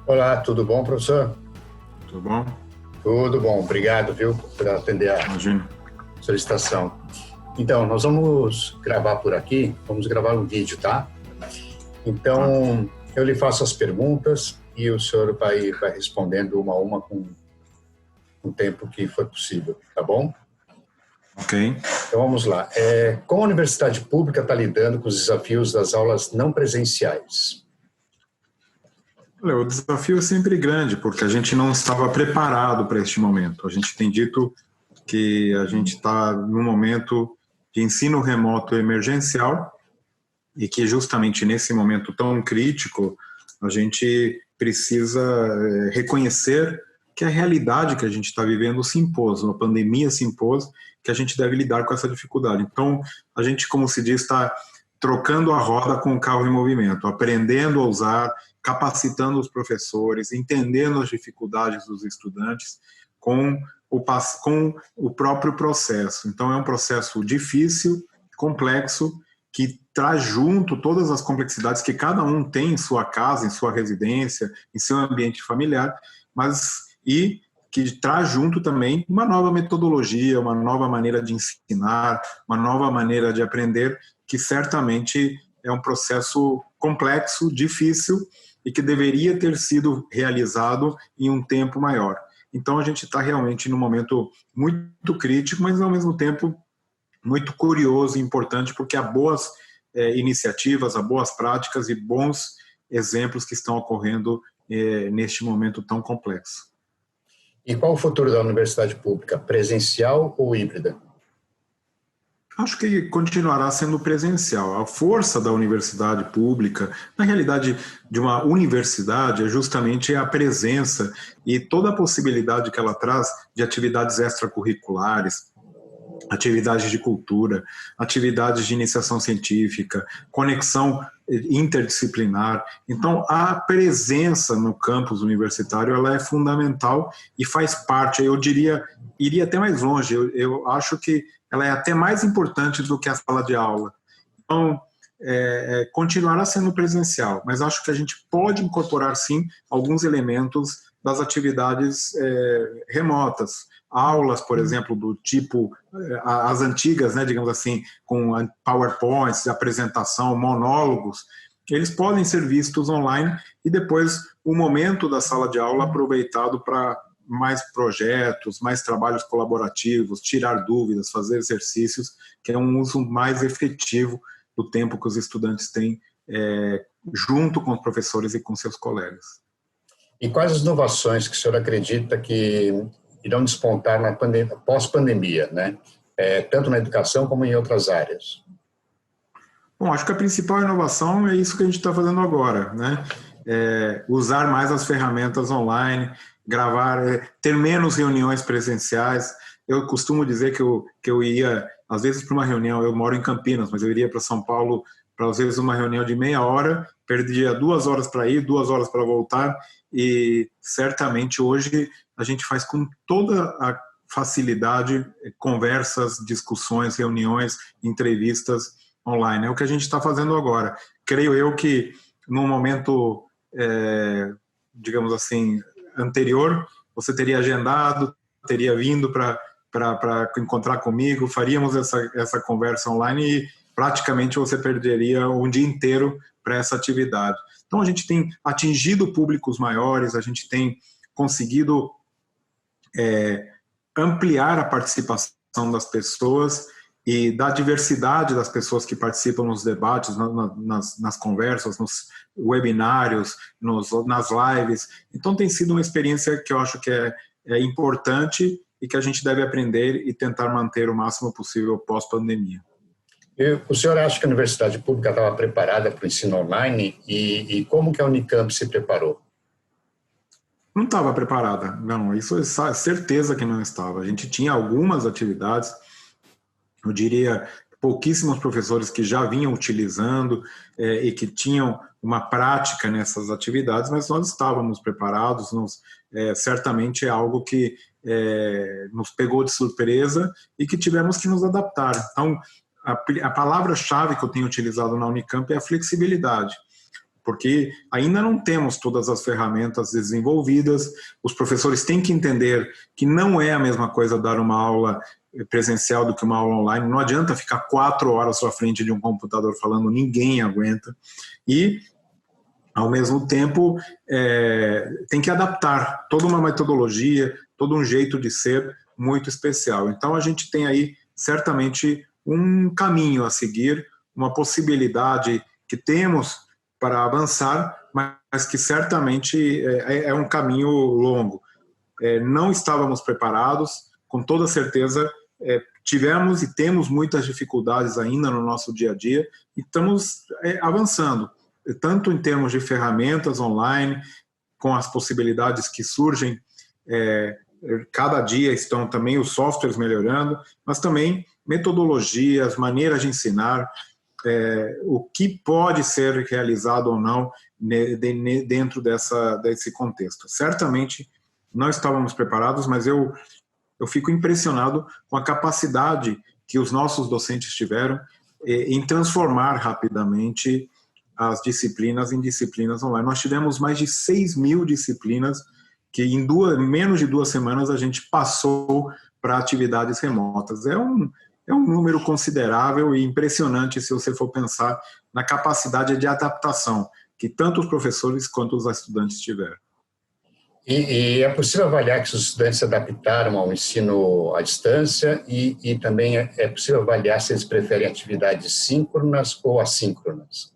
Olá, tudo bom, professor? Tudo bom? Tudo bom, obrigado, viu, por atender a Imagino. solicitação. Então, nós vamos gravar por aqui, vamos gravar um vídeo, tá? Tá. Então, eu lhe faço as perguntas e o senhor vai respondendo uma a uma com o tempo que for possível, tá bom? Ok. Então, vamos lá. Como a universidade pública está lidando com os desafios das aulas não presenciais? Olha, o desafio é sempre grande, porque a gente não estava preparado para este momento. A gente tem dito que a gente está num momento de ensino remoto emergencial e que justamente nesse momento tão crítico a gente precisa reconhecer que a realidade que a gente está vivendo se impôs, uma pandemia se impôs, que a gente deve lidar com essa dificuldade. Então, a gente, como se diz, está trocando a roda com o carro em movimento, aprendendo a usar, capacitando os professores, entendendo as dificuldades dos estudantes com o próprio processo. Então, é um processo difícil, complexo, que traz junto todas as complexidades que cada um tem em sua casa, em sua residência, em seu ambiente familiar, e que traz junto também uma nova metodologia, uma nova maneira de ensinar, uma nova maneira de aprender, que certamente é um processo complexo, difícil e que deveria ter sido realizado em um tempo maior. Então a gente está realmente num momento muito crítico, mas ao mesmo tempo muito curioso e importante, porque há boas iniciativas, há boas práticas e bons exemplos que estão ocorrendo neste momento tão complexo. E qual o futuro da universidade pública, presencial ou híbrida? Acho que continuará sendo presencial. A força da universidade pública, na realidade, de uma universidade, é justamente a presença e toda a possibilidade que ela traz de atividades extracurriculares, atividades de cultura, atividades de iniciação científica, conexão interdisciplinar. Então, a presença no campus universitário ela é fundamental e faz parte, eu diria, iria até mais longe, eu acho que ela é até mais importante do que a sala de aula. Então, continuará sendo presencial, mas acho que a gente pode incorporar, sim, alguns elementos das atividades remotas. Aulas, por exemplo, do tipo, as antigas, né, digamos assim, com PowerPoints, apresentação, monólogos, eles podem ser vistos online e depois o momento da sala de aula aproveitado para mais projetos, mais trabalhos colaborativos, tirar dúvidas, fazer exercícios, que é um uso mais efetivo do tempo que os estudantes têm junto com os professores e com seus colegas. E quais as inovações que o senhor acredita que irão despontar na pós-pandemia, né? Tanto na educação como em outras áreas? Bom, acho que a principal inovação é isso que a gente está fazendo agora, né? Usar mais as ferramentas online, gravar, ter menos reuniões presenciais. Eu costumo dizer que eu ia, às vezes, para uma reunião, eu moro em Campinas, mas eu iria para São Paulo para, às vezes, uma reunião de meia hora, perdia 2 horas para ir, 2 horas para voltar, e certamente hoje a gente faz com toda a facilidade conversas, discussões, reuniões, entrevistas online. É o que a gente está fazendo agora. Creio eu que num momento, digamos assim, anterior, você teria agendado, teria vindo para encontrar comigo, faríamos essa conversa online e praticamente você perderia um dia inteiro para essa atividade. Então a gente tem atingido públicos maiores, a gente tem conseguido ampliar a participação das pessoas e da diversidade das pessoas que participam nos debates, nas conversas, nos webinários, nas lives. Então tem sido uma experiência que eu acho que é importante e que a gente deve aprender e tentar manter o máximo possível pós-pandemia. O senhor acha que a universidade pública estava preparada para o ensino online e como que a Unicamp se preparou? Não estava preparada, não, isso é certeza que não estava. A gente tinha algumas atividades, eu diria, pouquíssimos professores que já vinham utilizando e que tinham uma prática nessas atividades, mas nós estávamos preparados, certamente é algo que nos pegou de surpresa e que tivemos que nos adaptar. Então, a palavra-chave que eu tenho utilizado na Unicamp é a flexibilidade. porque ainda não temos todas as ferramentas desenvolvidas, os professores têm que entender que não é a mesma coisa dar uma aula presencial do que uma aula online, não adianta ficar 4 horas à frente de um computador falando, ninguém aguenta, e ao mesmo tempo tem que adaptar toda uma metodologia, todo um jeito de ser muito especial. Então a gente tem aí certamente um caminho a seguir, uma possibilidade que temos para avançar, mas que certamente é um caminho longo. Não estávamos preparados, com toda certeza tivemos e temos muitas dificuldades ainda no nosso dia a dia e estamos avançando, tanto em termos de ferramentas online, com as possibilidades que surgem, cada dia estão também os softwares melhorando, mas também metodologias, maneiras de ensinar, o que pode ser realizado ou não dentro desse contexto. Certamente não estávamos preparados, mas eu fico impressionado com a capacidade que os nossos docentes tiveram em transformar rapidamente as disciplinas em disciplinas online. Nós tivemos mais de 6.000 disciplinas que em menos de 2 semanas a gente passou para atividades remotas. É um número considerável e impressionante se você for pensar na capacidade de adaptação que tanto os professores quanto os estudantes tiveram. E é possível avaliar que os estudantes se adaptaram ao ensino à distância e também é possível avaliar se eles preferem atividades síncronas ou assíncronas?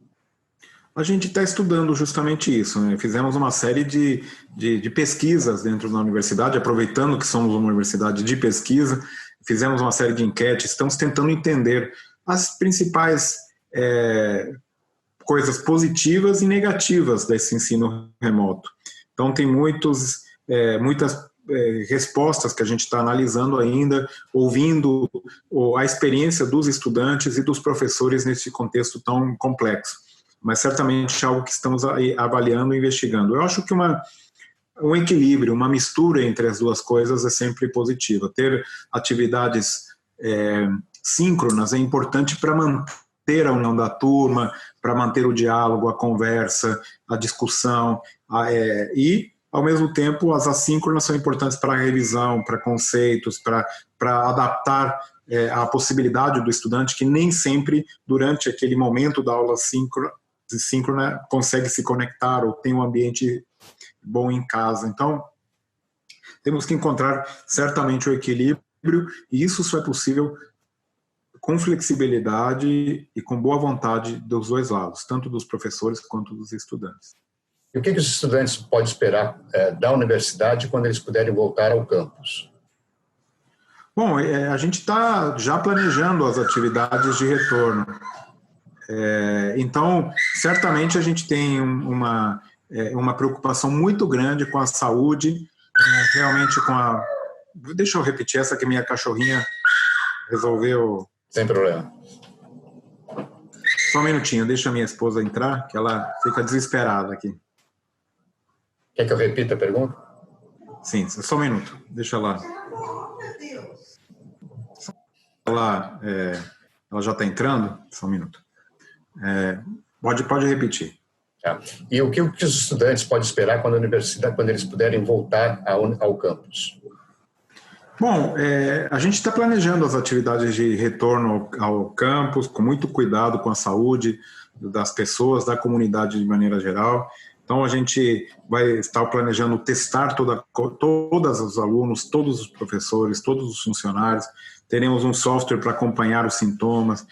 A gente está estudando justamente isso, né? Fizemos uma série de pesquisas dentro da universidade, aproveitando que somos uma universidade de pesquisa, fizemos uma série de enquetes, estamos tentando entender as principais coisas positivas e negativas desse ensino remoto. Então, tem muitas respostas que a gente está analisando ainda, ouvindo a experiência dos estudantes e dos professores nesse contexto tão complexo. Mas certamente é algo que estamos avaliando e investigando. Eu acho que um equilíbrio, uma mistura entre as duas coisas é sempre positiva. Ter atividades síncronas é importante para manter a união da turma, para manter o diálogo, a conversa, a discussão, e, ao mesmo tempo, as assíncronas são importantes para a revisão, para conceitos, para adaptar a possibilidade do estudante que nem sempre, durante aquele momento da aula síncrona, consegue se conectar ou tem um ambiente bom em casa. Então, temos que encontrar certamente o equilíbrio, e isso só é possível com flexibilidade e com boa vontade dos dois lados, tanto dos professores quanto dos estudantes. E o que os estudantes podem esperar da universidade quando eles puderem voltar ao campus? Bom, a gente está já planejando as atividades de retorno. Então, certamente a gente tem uma preocupação muito grande com a saúde, realmente com a... Deixa eu repetir essa que minha cachorrinha resolveu... Sem problema. Só um minutinho, deixa a minha esposa entrar, que ela fica desesperada aqui. Quer que eu repita a pergunta? Sim, só um minuto, deixa lá. Ela já está entrando? Só um minuto. Pode repetir. Tá. E o que os estudantes podem esperar quando eles puderem voltar ao campus? Bom, a gente está planejando as atividades de retorno ao campus, com muito cuidado com a saúde das pessoas, da comunidade de maneira geral. Então, a gente vai estar planejando testar todos os alunos, todos os professores, todos os funcionários. Teremos um software para acompanhar os sintomas,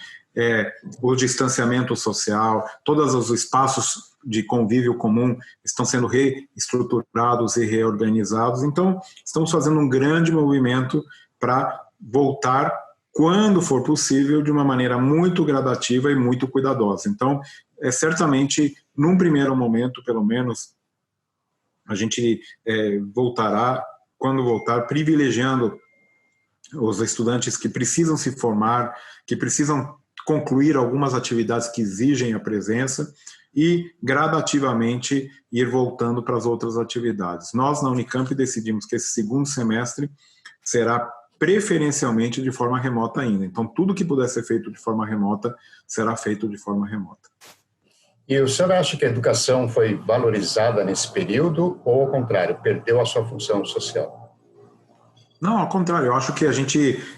o distanciamento social, todos os espaços de convívio comum estão sendo reestruturados e reorganizados. Então, estamos fazendo um grande movimento para voltar, quando for possível, de uma maneira muito gradativa e muito cuidadosa. Então, certamente, num primeiro momento, pelo menos, a gente voltará, quando voltar, privilegiando os estudantes que precisam se formar, que precisam concluir algumas atividades que exigem a presença e gradativamente ir voltando para as outras atividades. Nós, na Unicamp, decidimos que esse segundo semestre será preferencialmente de forma remota ainda. Então, tudo que puder ser feito de forma remota será feito de forma remota. E o senhor acha que a educação foi valorizada nesse período ou, ao contrário, perdeu a sua função social? Não, ao contrário, eu acho que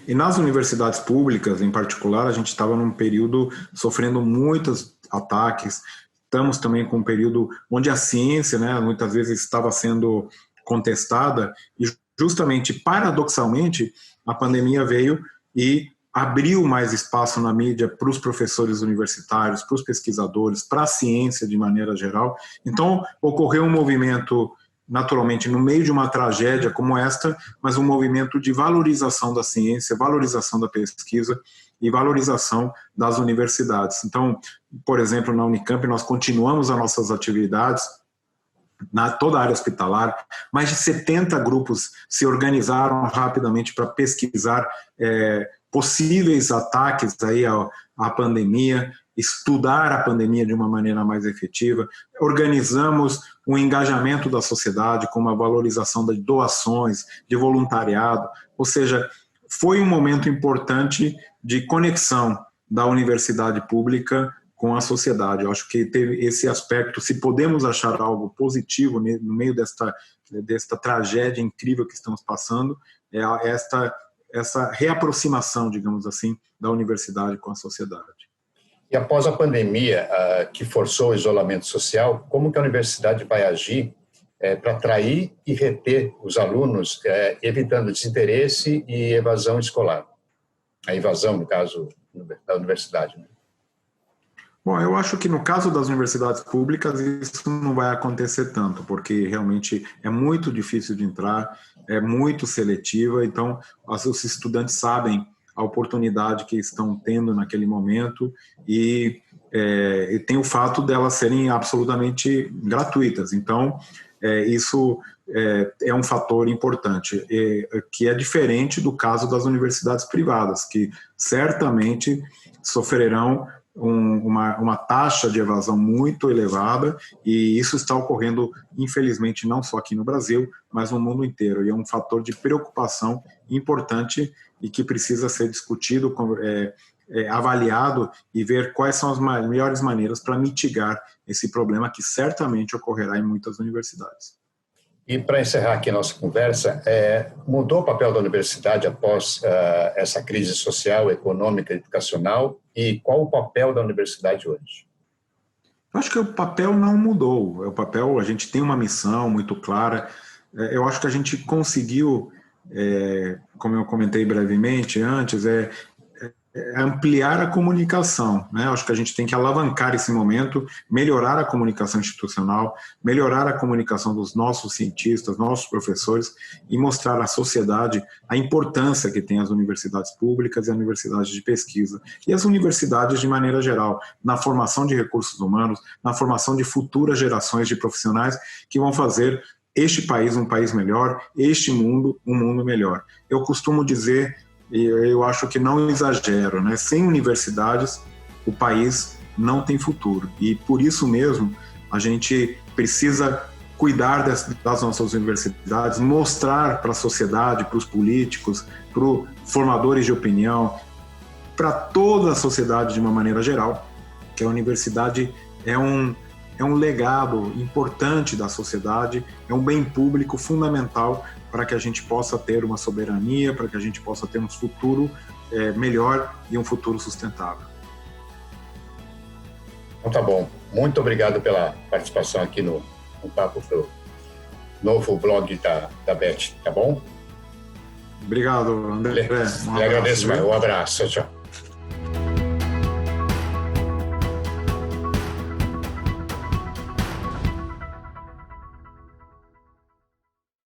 e nas universidades públicas em particular, a gente estava num período sofrendo muitos ataques, estamos também com um período onde a ciência, né, muitas vezes estava sendo contestada, e justamente, paradoxalmente, a pandemia veio e abriu mais espaço na mídia para os professores universitários, para os pesquisadores, para a ciência de maneira geral. Então, ocorreu um movimento, naturalmente, no meio de uma tragédia como esta, mas um movimento de valorização da ciência, valorização da pesquisa e valorização das universidades. Então, por exemplo, na Unicamp, nós continuamos as nossas atividades, toda a área hospitalar, mais de 70 grupos se organizaram rapidamente para pesquisar possíveis ataques aí à pandemia, estudar a pandemia de uma maneira mais efetiva. Organizamos um engajamento da sociedade com uma valorização de doações, de voluntariado, ou seja, foi um momento importante de conexão da universidade pública com a sociedade. Eu acho que teve esse aspecto, se podemos achar algo positivo no meio desta tragédia incrível que estamos passando, é essa reaproximação, digamos assim, da universidade com a sociedade. E após a pandemia, que forçou o isolamento social, como que a universidade vai agir para atrair e reter os alunos, evitando desinteresse e evasão escolar? A evasão, no caso, da universidade, né? Bom, eu acho que no caso das universidades públicas isso não vai acontecer tanto, porque realmente é muito difícil de entrar, é muito seletiva, então os estudantes sabem a oportunidade que estão tendo naquele momento e tem o fato delas serem absolutamente gratuitas. Então, isso é um fator importante, que é diferente do caso das universidades privadas, que certamente sofrerão uma taxa de evasão muito elevada, e isso está ocorrendo, infelizmente, não só aqui no Brasil, mas no mundo inteiro, e é um fator de preocupação importante e que precisa ser discutido, avaliado e ver quais são as melhores maneiras para mitigar esse problema que certamente ocorrerá em muitas universidades. E para encerrar aqui a nossa conversa, mudou o papel da universidade após essa crise social, econômica e educacional? E qual o papel da universidade hoje? Eu acho que o papel não mudou. A gente tem uma missão muito clara. Eu acho que a gente conseguiu, como eu comentei brevemente antes, ampliar a comunicação, né? Acho que a gente tem que alavancar esse momento, melhorar a comunicação institucional, melhorar a comunicação dos nossos cientistas, nossos professores e mostrar à sociedade a importância que tem as universidades públicas e as universidades de pesquisa e as universidades de maneira geral, na formação de recursos humanos, na formação de futuras gerações de profissionais que vão fazer este país um país melhor, este mundo um mundo melhor. Eu costumo dizer, e eu acho que não exagero, né? Sem universidades, o país não tem futuro. E por isso mesmo, a gente precisa cuidar das nossas universidades, mostrar para a sociedade, para os políticos, para os formadores de opinião, para toda a sociedade de uma maneira geral, que a universidade é um legado importante da sociedade, é um bem público fundamental para que a gente possa ter uma soberania, para que a gente possa ter um futuro melhor e um futuro sustentável. Então tá bom. Muito obrigado pela participação aqui no Papo Pro novo blog da Beth, tá bom? Obrigado, André. Eu agradeço, um abraço. Tchau.